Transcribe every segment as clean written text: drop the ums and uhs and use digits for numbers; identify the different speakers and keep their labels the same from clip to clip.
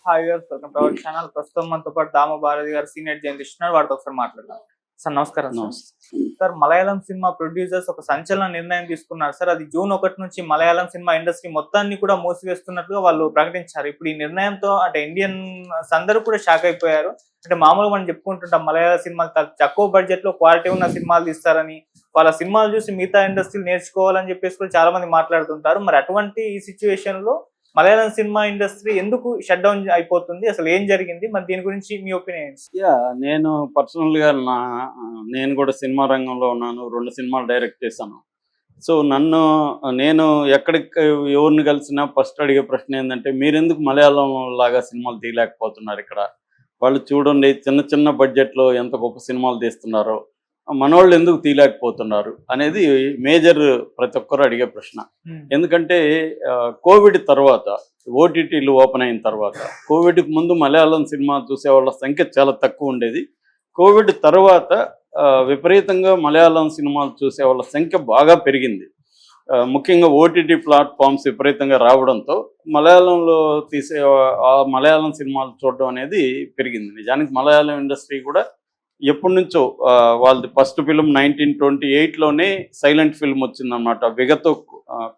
Speaker 1: Hi viewers, welcome to our channel. ప్రస్తుతం మనతో పాటు దామ భారతి గారు సీనియర్ జర్నలిస్ట్ ఉన్నారు. వారితో ఒకసారి మాట్లాడదాం. సార్ నమస్కారం. సార్ మలయాళం సినిమా ప్రొడ్యూసర్స్ ఒక సంచలన నిర్ణయం తీసుకున్నారు సార్. అది జూన్ 1 నుంచి మలయాళం సినిమా ఇండస్ట్రీ మొత్తాన్ని కూడా మూసివేస్తున్నట్టుగా వాళ్ళు ప్రకటించారు. ఇప్పుడు ఈ నిర్ణయంతో అంటే ఇండియన్స్ అందరూ కూడా షాక్ అయిపోయారు. అంటే మామూలుగా మనం చెప్పుకుంటుంటాం మలయాళ సినిమాలు తక్కువ బడ్జెట్ లో క్వాలిటీ ఉన్న సినిమాలు తీస్తారని, వాళ్ళ సినిమాలు చూసి మిగతా ఇండస్ట్రీలు నేర్చుకోవాలని చెప్పేసి కూడా చాలా మంది మాట్లాడుతుంటారు. మరి అటువంటి ఈ సిచ్యువేషన్ లో మలయాళం సినిమా ఇండస్ట్రీ ఎందుకు షట్ డౌన్ అయిపోతుంది, అసలు ఏం జరిగింది, మరి దీని గురించి మీ ఒపీనియన్స్?
Speaker 2: నేను పర్సనల్గా నేను కూడా సినిమా రంగంలో ఉన్నాను, 2 సినిమాలు డైరెక్ట్ చేశాను. సో నేను ఎక్కడికి ఎవరిని కలిసినా ఫస్ట్ అడిగే ప్రశ్న ఏంటంటే, మీరెందుకు మలయాళం లాగా సినిమాలు తీయలేకపోతున్నారు? ఇక్కడ వాళ్ళు చూడండి చిన్న చిన్న బడ్జెట్లో ఎంత గొప్ప సినిమాలు తీస్తున్నారో, మనోళ్ళు ఎందుకు తీయలేకపోతున్నారు అనేది మేజర్ ప్రతి ఒక్కరు అడిగే ప్రశ్న. ఎందుకంటే కోవిడ్ తర్వాత ఓటీటీలు ఓపెన్ అయిన తర్వాత, కోవిడ్కి ముందు మలయాళం సినిమా చూసేవాళ్ళ సంఖ్య చాలా తక్కువ ఉండేది. కోవిడ్ తర్వాత విపరీతంగా మలయాళం సినిమాలు చూసేవాళ్ళ సంఖ్య బాగా పెరిగింది. ముఖ్యంగా ఓటీటీ ప్లాట్ఫామ్స్ విపరీతంగా రావడంతో మలయాళంలో మలయాళం సినిమాలు చూడడం అనేది పెరిగింది. నిజానికి మలయాళం ఇండస్ట్రీ కూడా ఎప్పటి నుంచో వాళ్ళది ఫస్ట్ ఫిల్మ్ 1928లోనే సైలెంట్ ఫిల్మ్ వచ్చిందన్నమాట. విగతో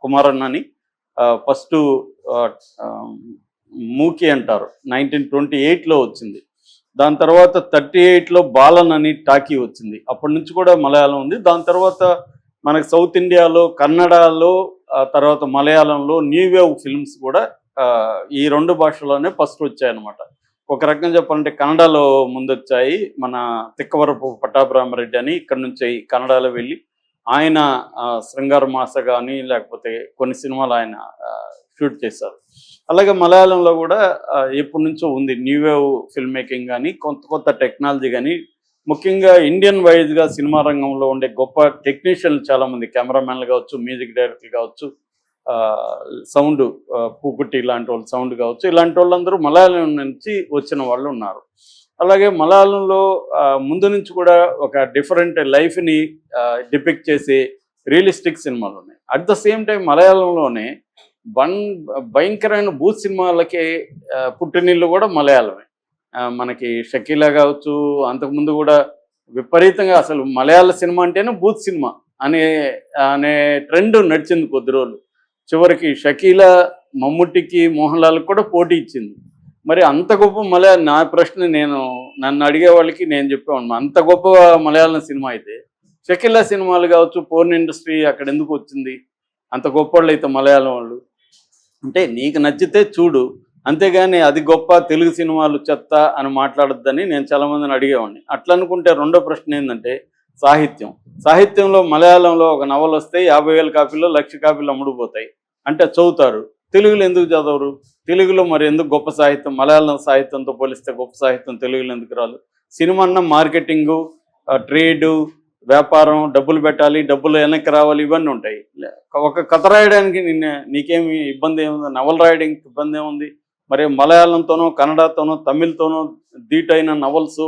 Speaker 2: కుమారన్ అని ఫస్ట్ మూకీ అంటారు, 1928లో వచ్చింది. దాని తర్వాత 38లో బాలన్ అని టాకీ వచ్చింది. అప్పటి నుంచి కూడా మలయాళం ఉంది. దాని తర్వాత మనకు సౌత్ ఇండియాలో కన్నడలో, తర్వాత మలయాళంలో న్యూ వేవ్ ఫిల్మ్స్ కూడా ఈ 2 భాషల్లోనే ఫస్ట్ వచ్చాయన్నమాట. ఒక రకంగా చెప్పాలంటే కన్నడలో ముందొచ్చాయి. మన తిక్కవరపు పట్టాభిరామరెడ్డి అని ఇక్కడ నుంచి కన్నడలో వెళ్ళి ఆయన శృంగార మాస కానీ లేకపోతే కొన్ని సినిమాలు ఆయన షూట్ చేశారు. అలాగే మలయాళంలో కూడా ఎప్పటి నుంచో ఉంది న్యూ వేవ్ ఫిల్మ్ మేకింగ్ కానీ, కొత్త టెక్నాలజీ కానీ. ముఖ్యంగా ఇండియన్ వైజ్గా సినిమా రంగంలో ఉండే గొప్ప టెక్నీషియన్లు చాలామంది, కెమెరామెన్లు కావచ్చు, మ్యూజిక్ డైరెక్టర్లు కావచ్చు, సౌండ్ పూకుట్టి ఇలాంటి వాళ్ళు సౌండ్ కావచ్చు, ఇలాంటి వాళ్ళందరూ మలయాళం నుంచి వచ్చిన వాళ్ళు ఉన్నారు. అలాగే మలయాళంలో ముందు నుంచి కూడా ఒక డిఫరెంట్ లైఫ్ని డిపిక్ట్ చేసే రియలిస్టిక్ సినిమాలు ఉన్నాయి. అట్ ద సేమ్ టైం మలయాళంలోనే భయంకరమైన బూత్ సినిమాలకి పుట్టినిల్లు కూడా మలయాళమే. మనకి షకీలా కావచ్చు, అంతకుముందు కూడా విపరీతంగా అసలు మలయాళ సినిమా అంటేనే బూత్ సినిమా అనే ట్రెండ్ నడిచింది కొద్ది రోజులు. చివరికి షకీలా మమ్ముట్టికి మోహన్ లాల్కి కూడా పోటీ ఇచ్చింది. మరి అంత గొప్ప నా ప్రశ్న నన్ను అడిగే వాళ్ళకి నేను చెప్పేవాడిని, అంత గొప్ప మలయాళం సినిమా అయితే షకీలా సినిమాలు కావచ్చు, పోర్న్ ఇండస్ట్రీ అక్కడ ఎందుకు వచ్చింది? అంత గొప్ప వాళ్ళు అయితే మలయాళం వాళ్ళు. అంటే నీకు నచ్చితే చూడు, అంతేగాని అది గొప్ప తెలుగు సినిమాలు చెత్త అని మాట్లాడొద్దని నేను చాలామందిని అడిగేవాడిని. అట్లా అనుకుంటే రెండో ప్రశ్న ఏంటంటే సాహిత్యంలో మలయాళంలో ఒక నవల వస్తే 50,000 కాపీలు 1,00,000 కాపీలు అమ్ముడుపోతాయి. అంటే చదువుతారు. తెలుగులో ఎందుకు చదవరు? తెలుగులో మరి ఎందుకు గొప్ప సాహిత్యం, మలయాళం సాహిత్యంతో పోలిస్తే గొప్ప సాహిత్యం తెలుగులో ఎందుకు రాదు? సినిమా అన్న మార్కెటింగు, ట్రేడు, వ్యాపారం, డబ్బులు పెట్టాలి, డబ్బులు వెనక్కి రావాలి, ఇవన్నీ ఉంటాయి. ఒక కథ రాయడానికి నీకేమి ఇబ్బంది ఏముంది? నవల రాయడానికి ఇబ్బంది ఏముంది? మరి మలయాళంతోనో, కన్నడతోనో, తమిళ్తోనో ధీటైన నవల్స్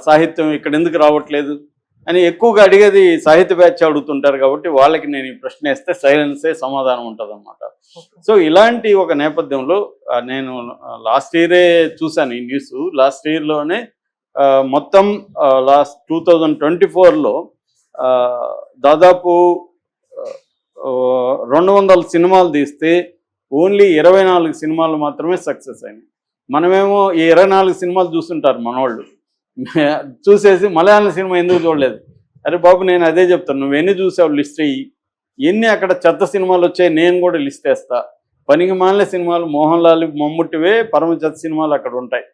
Speaker 2: సాహిత్యం ఇక్కడ ఎందుకు రావట్లేదు అని ఎక్కువగా అడిగేది సాహిత్య బ్యాచ్ అడుగుతుంటారు. కాబట్టి వాళ్ళకి నేను ఈ ప్రశ్న వేస్తే సైలెన్సే సమాధానం ఉంటుంది అన్నమాట. సో ఇలాంటి ఒక నేపథ్యంలో నేను లాస్ట్ ఇయరే చూశాను ఈ న్యూస్. లాస్ట్ ఇయర్లోనే మొత్తం 2024లో దాదాపు 200 సినిమాలు తీస్తే ఓన్లీ 24 సినిమాలు మాత్రమే సక్సెస్ అయినాయి. మనమేమో ఈ 24 సినిమాలు చూస్తుంటారు మనోళ్ళు, చూసేసి మలయాళం సినిమా ఎందుకు చూడలేదు? అరే బాబు, నేను అదే చెప్తాను, నువ్వు ఎన్ని చూసావు లిస్ట్ అయ్యి, ఎన్ని అక్కడ చెత్త సినిమాలు వచ్చాయి నేను కూడా లిస్ట్ వేస్తా. పనికి మాలిన సినిమాలు మోహన్ లాల్ మమ్ముట్టివే పరమ చెత్త సినిమాలు అక్కడ ఉంటాయి,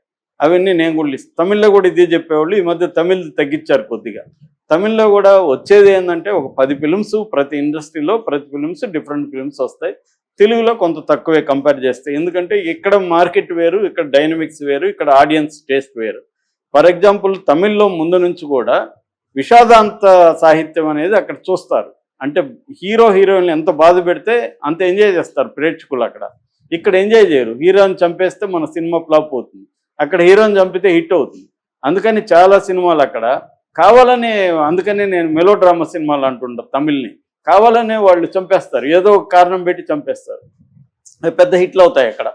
Speaker 2: అవన్నీ నేను కూడా లిస్ట్. తమిళ్లో కూడా ఇదే చెప్పేవాళ్ళు. ఈ మధ్య తమిళ్ తగ్గించారు కొద్దిగా. తమిళ్లో కూడా వచ్చేది ఏంటంటే ఒక 10 ఫిల్మ్స్, ప్రతి ఇండస్ట్రీలో ప్రతి ఫిల్మ్స్ డిఫరెంట్ ఫిల్మ్స్ వస్తాయి. తెలుగులో కొంత తక్కువే కంపేర్ చేస్తే, ఎందుకంటే ఇక్కడ మార్కెట్ వేరు, ఇక్కడ డైనమిక్స్ వేరు, ఇక్కడ ఆడియన్స్ టేస్ట్ వేరు. ఫర్ ఎగ్జాంపుల్ తమిళ్లో ముందు నుంచి కూడా విషాదాంత సాహిత్యం అనేది అక్కడ చూస్తారు. అంటే హీరోయిన్లు ఎంత బాధ పెడితే అంత ఎంజాయ్ చేస్తారు ప్రేక్షకులు అక్కడ. ఇక్కడ ఎంజాయ్ చేయరు. హీరోని చంపేస్తే మన సినిమా ఫ్లాప్ అవుతుంది, అక్కడ హీరోని చంపితే హిట్ అవుతుంది. అందుకని చాలా సినిమాలు అక్కడ కావాలని, అందుకని నేను మెలో డ్రామా సినిమాలు అంటుంటా తమిళ్ని, కావాలనే వాళ్ళు చంపేస్తారు, ఏదో ఒక కారణం పెట్టి చంపేస్తారు, పెద్ద హిట్లు అవుతాయి అక్కడ.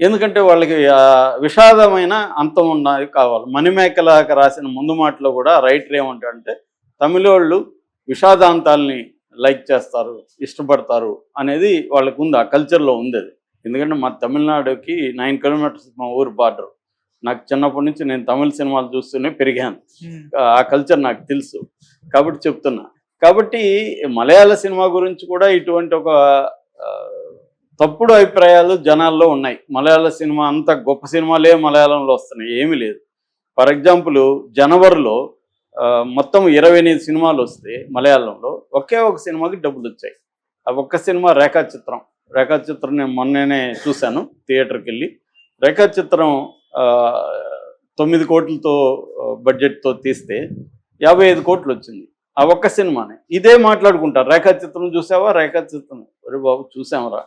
Speaker 2: ఎందుకంటే వాళ్ళకి విషాదమైన అంతం ఉన్నది కావాలి. మణిమేకలాగా రాసిన ముందు మాటలో కూడా రైటర్ ఏమంటాడంటే తమిళోళ్ళు విషాదాంతాల్ని లైక్ చేస్తారు, ఇష్టపడతారు అనేది వాళ్ళకు ఉంది, ఆ కల్చర్లో ఉంది అది. ఎందుకంటే మా తమిళనాడుకి 9 కిలోమీటర్స్ మా ఊరు బార్డర్. నాకు చిన్నప్పటి నుంచి నేను తమిళ సినిమాలు చూస్తూనే పెరిగాను, ఆ కల్చర్ నాకు తెలుసు కాబట్టి చెప్తున్నా. కాబట్టి మలయాళ సినిమా గురించి కూడా ఇటువంటి ఒక తప్పుడు అభిప్రాయాలు జనాల్లో ఉన్నాయి. మలయాళ సినిమా అంత గొప్ప సినిమాలే మలయాళంలో వస్తున్నాయి, ఏమీ లేదు. ఫర్ ఎగ్జాంపుల్ జనవరిలో మొత్తం 28 సినిమాలు వస్తే మలయాళంలో ఒకే ఒక సినిమాకి డబ్బులు వచ్చాయి. ఆ ఒక్క సినిమా రేఖాచిత్రం. రేఖాచిత్రం నేను మొన్ననే చూశాను థియేటర్కి వెళ్ళి. రేఖాచిత్రం 9 కోట్లతో బడ్జెట్తో తీస్తే 55 కోట్లు వచ్చింది ఆ ఒక్క సినిమానే. ఇదే మాట్లాడుకుంటారు, రేఖాచిత్రం చూసావా, రేఖాచిత్రం. అరే బాబు చూసామరా,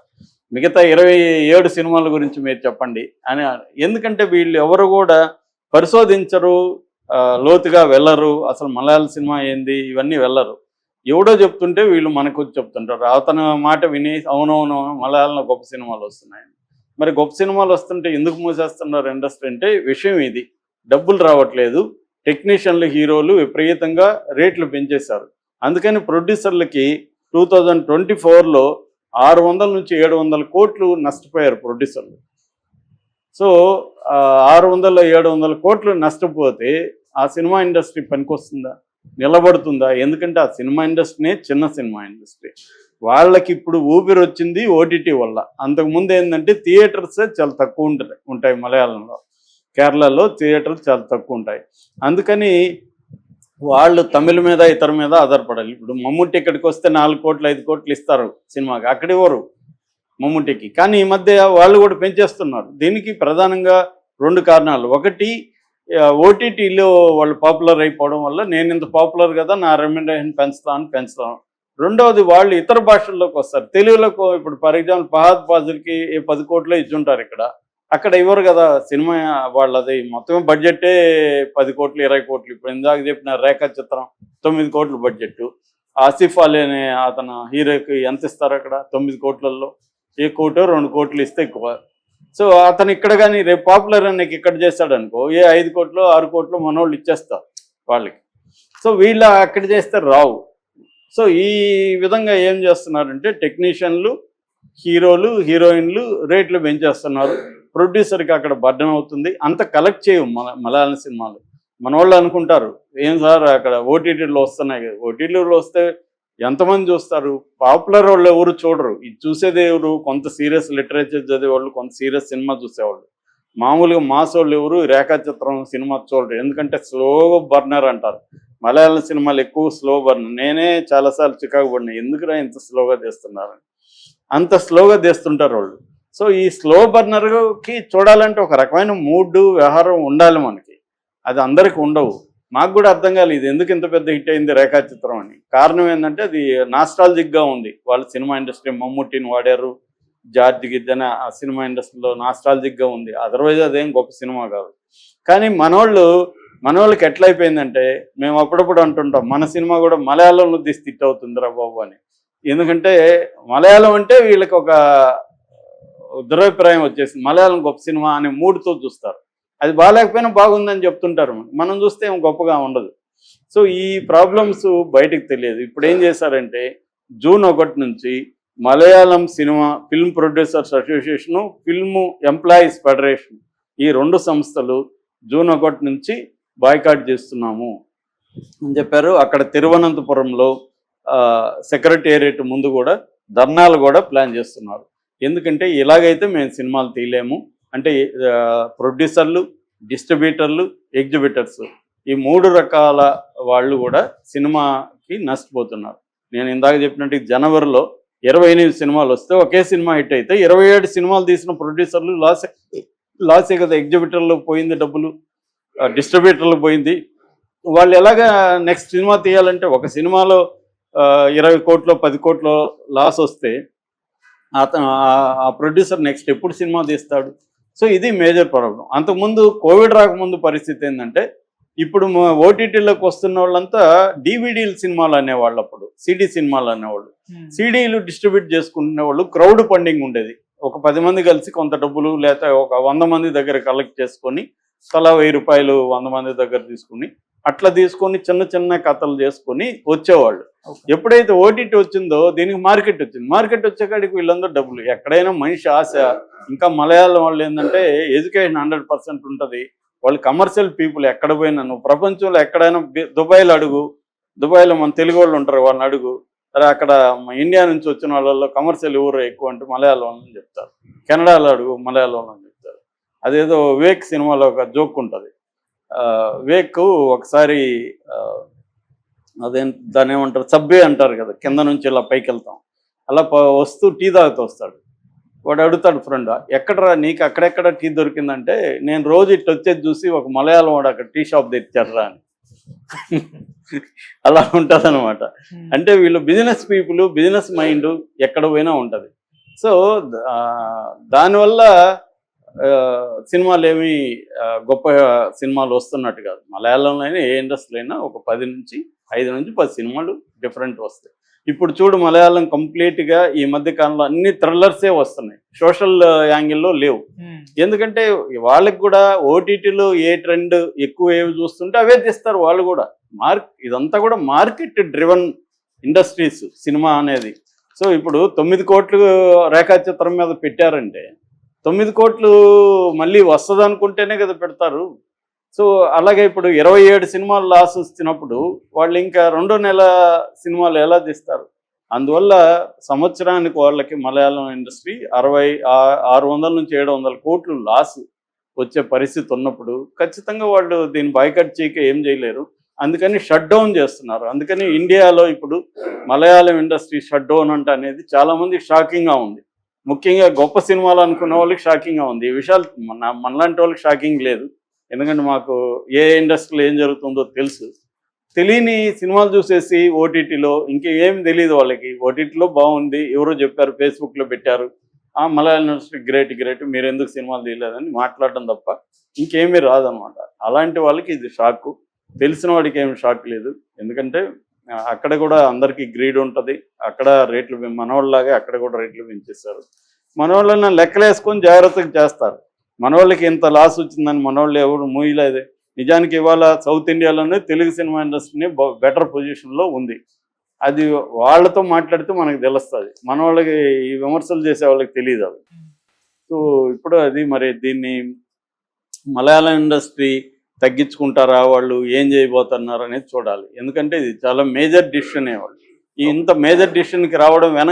Speaker 2: మిగతా 27 సినిమాల గురించి మీరు చెప్పండి అని. ఎందుకంటే వీళ్ళు ఎవరు కూడా పరిశోధించరు, లోతుగా వెళ్ళరు, అసలు మలయాళ సినిమా ఏంది ఇవన్నీ వెళ్ళరు. ఎవడో చెప్తుంటే వీళ్ళు మనకు చెప్తుంటారు. అతని మాట విని అవునవును మలయాళంలో గొప్ప సినిమాలు వస్తున్నాయి. మరి గొప్ప సినిమాలు వస్తుంటే ఎందుకు మూసేస్తున్నారు ఇండస్ట్రీ అంటే విషయం ఇది, డబ్బులు రావట్లేదు. టెక్నీషియన్లు, హీరోలు విపరీతంగా రేట్లు పెంచేశారు. అందుకని ప్రొడ్యూసర్లకి 2024లో 600 నుంచి 700 కోట్లు నష్టపోయారు ప్రొడ్యూసర్లు. సో 600-700 కోట్లు నష్టపోతే ఆ సినిమా ఇండస్ట్రీ పనికొస్తుందా, నిలబడుతుందా? ఎందుకంటే ఆ సినిమా ఇండస్ట్రీనే చిన్న సినిమా ఇండస్ట్రీ. వాళ్ళకి ఇప్పుడు ఊపిరి వచ్చింది ఓటీటీ వల్ల. అంతకుముందు ఏంటంటే థియేటర్సే చాలా తక్కువ ఉంటాయి మలయాళంలో. కేరళలో థియేటర్లు చాలా తక్కువ ఉంటాయి. అందుకని వాళ్ళు తమిళ మీద ఇతర మీద ఆధారపడాలి. ఇప్పుడు మమ్ముట్టి ఇక్కడికి వస్తే 4 కోట్లు 5 కోట్లు ఇస్తారు సినిమాకి, అక్కడ ఇవ్వరు మమ్ముట్టికి. కానీ ఈ మధ్య వాళ్ళు కూడా పెంచేస్తున్నారు. దీనికి ప్రధానంగా 2 కారణాలు. ఒకటి ఓటీటీలో వాళ్ళు పాపులర్ అయిపోవడం వల్ల నేను ఇంత పాపులర్ కదా నా రెమ్యునరేషన్ పెంచుతాను. రెండవది వాళ్ళు ఇతర భాషల్లోకి వస్తారు. తెలుగులోకి ఇప్పుడు ఫర్ ఎగ్జాంపుల్ ఫహద్ ఫాజిల్కి 10 కోట్లు ఇచ్చుంటారు ఇక్కడ, అక్కడ ఇవ్వరు కదా సినిమా. వాళ్ళది మొత్తం బడ్జెటే 10 కోట్లు 20 కోట్లు. ఇప్పుడు ఇందాక చెప్పిన రేఖాచిత్రం 9 కోట్ల బడ్జెట్. ఆసిఫ్ అలీ అనే అతను హీరోకి ఎంత ఇస్తారు అక్కడ 9 కోట్లలో? 1 కోటో 2 కోట్లు ఇస్తే ఎక్కువ. సో అతను ఇక్కడ కానీ రేపు పాపులర్ అని ఇక్కడ చేస్తాడు అనుకో, 5 కోట్లు 6 కోట్లు మనోళ్ళు ఇచ్చేస్తారు వాళ్ళకి. సో వీళ్ళు అక్కడ చేస్తే రావు. సో ఈ విధంగా ఏం చేస్తున్నారంటే టెక్నీషియన్లు, హీరోలు, హీరోయిన్లు రేట్లు పెంచేస్తున్నారు. ప్రొడ్యూసర్కి అక్కడ బర్డెన్ అవుతుంది. అంత కలెక్ట్ చేయవు మలయాళం సినిమాలు. మన వాళ్ళు అనుకుంటారు ఏం సార్ అక్కడ ఓటీటీలో వస్తున్నాయి కదా, ఓటీటీలో వస్తే ఎంతమంది చూస్తారు? పాపులర్ వాళ్ళు ఎవరు చూడరు. ఇది చూసేది ఎవరు? కొంత సీరియస్ లిటరేచర్ చదివేవాళ్ళు, కొంత సీరియస్ సినిమా చూసేవాళ్ళు. మామూలుగా మాస్ వాళ్ళు ఎవరు రేఖాచిత్రం సినిమా చూడరు. ఎందుకంటే స్లో బర్నర్ అంటారు. మలయాళం సినిమాలు ఎక్కువ స్లో బర్నర్. నేనే చాలాసార్లు చికాకు పడినా, ఎందుకురా ఇంత స్లోగా తీస్తున్నారు, అంత స్లోగా తీస్తుంటారు వాళ్ళు. సో ఈ స్లో బర్నర్కి చూడాలంటే ఒక రకమైన మూడ్ వ్యవహారం ఉండాలి మనకి. అది అందరికి ఉండవు. మాకు కూడా అర్థం కాలేదు ఇది ఎందుకు ఇంత పెద్ద హిట్ అయింది రేఖాచిత్రం అని. కారణం ఏంటంటే అది నాస్టాలజిక్గా ఉంది. వాళ్ళ సినిమా ఇండస్ట్రీ మమ్ముట్టిని వాడారు, జార్జ్ గిద్దన ఆ సినిమా ఇండస్ట్రీలో నాస్టాలజిక్గా ఉంది. అదర్వైజ్ అదేం గొప్ప సినిమా కాదు. కానీ మనోళ్ళకి ఎట్లా అయిపోయిందంటే మేము అప్పుడప్పుడు అంటుంటాం మన సినిమా కూడా మలయాళంలో తీసి హిట్ అవుతుందిరా బాబు అని. ఎందుకంటే మలయాళం అంటే వీళ్ళకి ఒక దురభిప్రాయం వచ్చేసింది. మలయాళం గొప్ప సినిమా అనే మూడుతో చూస్తారు. అది బాగాలేకపోయినా బాగుందని చెప్తుంటారు. మనం చూస్తే ఏం గొప్పగా ఉండదు. సో ఈ ప్రాబ్లమ్స్ బయటకు తెలియదు. ఇప్పుడు ఏం చేశారంటే జూన్ 1 నుంచి Malayalam cinema film producers association, film employees federation, ఈ 2 సంస్థలు జూన్ 1 నుంచి బాయ్కాట్ చేస్తున్నాము అని చెప్పారు. అక్కడ తిరువనంతపురంలో సెక్రటేరియట్ ముందు కూడా ధర్నాలు కూడా ప్లాన్ చేస్తున్నారు. ఎందుకంటే ఇలాగైతే మేము సినిమాలు తీయలేము అంటే ప్రొడ్యూసర్లు, డిస్ట్రిబ్యూటర్లు, ఎగ్జిబిటర్స్ ఈ 3 రకాల వాళ్ళు కూడా సినిమాకి నష్టపోతున్నారు. నేను ఇందాక చెప్పినట్టు జనవరిలో 28 సినిమాలు వస్తే ఒకే సినిమా హిట్ అయితే 27 సినిమాలు తీసిన ప్రొడ్యూసర్లు లాసే కదా. ఎగ్జిబిటర్లు పోయింది డబ్బులు, డిస్ట్రిబ్యూటర్లు పోయింది. వాళ్ళు ఎలాగా నెక్స్ట్ సినిమా తీయాలంటే ఒక సినిమాలో 20 కోట్లు 10 కోట్లు లాస్ వస్తే ఆ ప్రొడ్యూసర్ నెక్స్ట్ ఎప్పుడు సినిమా తీస్తాడు? సో ఇది మేజర్ ప్రాబ్లం. అంతకుముందు కోవిడ్ రాకముందు పరిస్థితి ఏంటంటే ఇప్పుడు ఓటీటీలోకి వస్తున్న వాళ్ళంతా డివిడీలు సినిమాలు అనేవాళ్ళు, అప్పుడు సిడీ సినిమాలు అనేవాళ్ళు. సిడీలు డిస్ట్రిబ్యూట్ చేసుకునే వాళ్ళు క్రౌడ్ ఫండింగ్ ఉండేది. ఒక 10 మంది కలిసి కొంత డబ్బులు లేకపోతే ఒక 100 మంది దగ్గర కలెక్ట్ చేసుకొని తలా 1000 రూపాయలు 100 మంది దగ్గర తీసుకుని అట్లా తీసుకొని చిన్న చిన్న కథలు చేసుకొని వచ్చేవాళ్ళు. ఎప్పుడైతే ఓటీటీ వచ్చిందో దీనికి మార్కెట్ వచ్చింది. మార్కెట్ వచ్చేకాడికి వీళ్ళందరూ డబ్బులు. ఎక్కడైనా మనిషి ఆశ, ఇంకా మలయాళం వాళ్ళు ఏంటంటే ఎడ్యుకేషన్ 100% ఉంటుంది. వాళ్ళు కమర్షియల్ పీపుల్. ఎక్కడ పోయినా నువ్వు ప్రపంచంలో ఎక్కడైనా దుబాయ్లో అడుగు, దుబాయ్లో మన తెలుగు వాళ్ళు ఉంటారు, వాళ్ళని అడుగు, సరే అక్కడ ఇండియా నుంచి వచ్చిన వాళ్ళలో కమర్షియల్ ఎవరు ఎక్కువ అంటే మలయాళం అని చెప్తారు. కెనడాలో అడుగు, మలయాళం అని చెప్తారు. అదేదో వివేక్ సినిమాలో ఒక జోక్ ఉంటుంది. వివేక్ ఒకసారి దాన్ని ఏమంటారు, సబ్బే అంటారు కదా, కింద నుంచి ఇలా పైకి వెళ్తాం, అలా వస్తూ టీ తాగుతూ వస్తాడు. వాడు అడుగుతాడు ఫ్రెండ్, ఎక్కడరా నీకు అక్కడెక్కడ టీ దొరికిందంటే, నేను రోజు ఇట్టు వచ్చేది చూసి ఒక మలయాళం వాడు అక్కడ టీ షాప్ తెచ్చారా అని. అలా ఉంటుంది అనమాట. అంటే వీళ్ళు బిజినెస్ పీపుల్, బిజినెస్ మైండ్ ఎక్కడ పోయినా ఉంటుంది. సో దానివల్ల సినిమాలు ఏమి గొప్ప సినిమాలు వస్తున్నట్టు కాదు. మలయాళంలో అయినా ఏ ఇండస్ట్రీలో అయినా ఒక 5 నుంచి 10 సినిమాలు డిఫరెంట్ వస్తాయి. ఇప్పుడు చూడు, మలయాళం కంప్లీట్గా ఈ మధ్య కాలంలో అన్ని థ్రిల్లర్సే వస్తున్నాయి, సోషల్ యాంగిల్లో లేవు. ఎందుకంటే వాళ్ళకి కూడా ఓటీటీలో ఏ ట్రెండ్ ఎక్కువ ఏవి చూస్తుంటే అవే తీస్తారు వాళ్ళు కూడా. ఇదంతా కూడా మార్కెట్ డ్రివన్ ఇండస్ట్రీస్ సినిమా అనేది. సో ఇప్పుడు 9 కోట్లు రేఖాచిత్రం మీద పెట్టారంటే 9 కోట్లు మళ్ళీ వస్తుంది అనుకుంటేనే కదా పెడతారు. సో అలాగే ఇప్పుడు 27 సినిమాలు లాస్ వచ్చినప్పుడు వాళ్ళు ఇంకా 2 నెలల సినిమాలు ఎలా తీస్తారు? అందువల్ల సంవత్సరానికి వాళ్ళకి మలయాళం ఇండస్ట్రీ 600 నుంచి 700 కోట్లు లాస్ వచ్చే పరిస్థితి ఉన్నప్పుడు ఖచ్చితంగా వాళ్ళు దీన్ని బాయ్కట్ చేయక ఏం చేయలేరు. అందుకని షట్ డౌన్ చేస్తున్నారు. అందుకని ఇండియాలో ఇప్పుడు మలయాళం ఇండస్ట్రీ షట్ డౌన్ అంటే అనేది చాలామందికి షాకింగ్గా ఉంది. ముఖ్యంగా గొప్ప సినిమాలు అనుకున్న వాళ్ళకి షాకింగ్గా ఉంది. ఈ విషయాలు మనలాంటి వాళ్ళకి షాకింగ్ లేదు. ఎందుకంటే మాకు ఏ ఇండస్ట్రీలో ఏం జరుగుతుందో తెలుసు. తెలియని సినిమాలు చూసేసి ఓటీటీలో ఇంకేం తెలియదు వాళ్ళకి. ఓటీటీలో బాగుంది, ఎవరో చెప్పారు, ఫేస్బుక్లో పెట్టారు, మలయాళం ఇండస్ట్రీ గ్రేట్, మీరు ఎందుకు సినిమాలు తీయలేదని మాట్లాడడం తప్ప ఇంకేమీ రాదనమాట. అలాంటి వాళ్ళకి ఇది షాకు. తెలిసిన వాడికి ఏమి షాక్ లేదు. ఎందుకంటే అక్కడ కూడా అందరికీ గ్రీడ్ ఉంటుంది. అక్కడ రేట్లు మనోళ్ళలాగే అక్కడ కూడా రేట్లు పెంచేస్తారు. మనోళ్ళని లెక్కలేసుకొని జాగ్రత్తగా చేస్తారు. మనోళ్ళకి ఇంత లాస్ వచ్చిందని మనోళ్ళు ఎవరు మూయలేదే. నిజానికి ఇవాళ సౌత్ ఇండియాలోనే తెలుగు సినిమా ఇండస్ట్రీని బెటర్ పొజిషన్లో ఉంది. అది వాళ్ళతో మాట్లాడితే మనకు తెలుస్తుంది. మన వాళ్ళకి ఈ విమర్శలు చేసే వాళ్ళకి తెలియదు అవి. సో ఇప్పుడు అది మరి దీన్ని మలయాళం ఇండస్ట్రీ తగ్గించుకుంటారా, వాళ్ళు ఏం చేయబోతున్నారు అనేది చూడాలి. ఎందుకంటే ఇది చాలా మేజర్ డిసిషన్. వాళ్ళు ఇంత మేజర్ డిసిషన్కి రావడం వెనక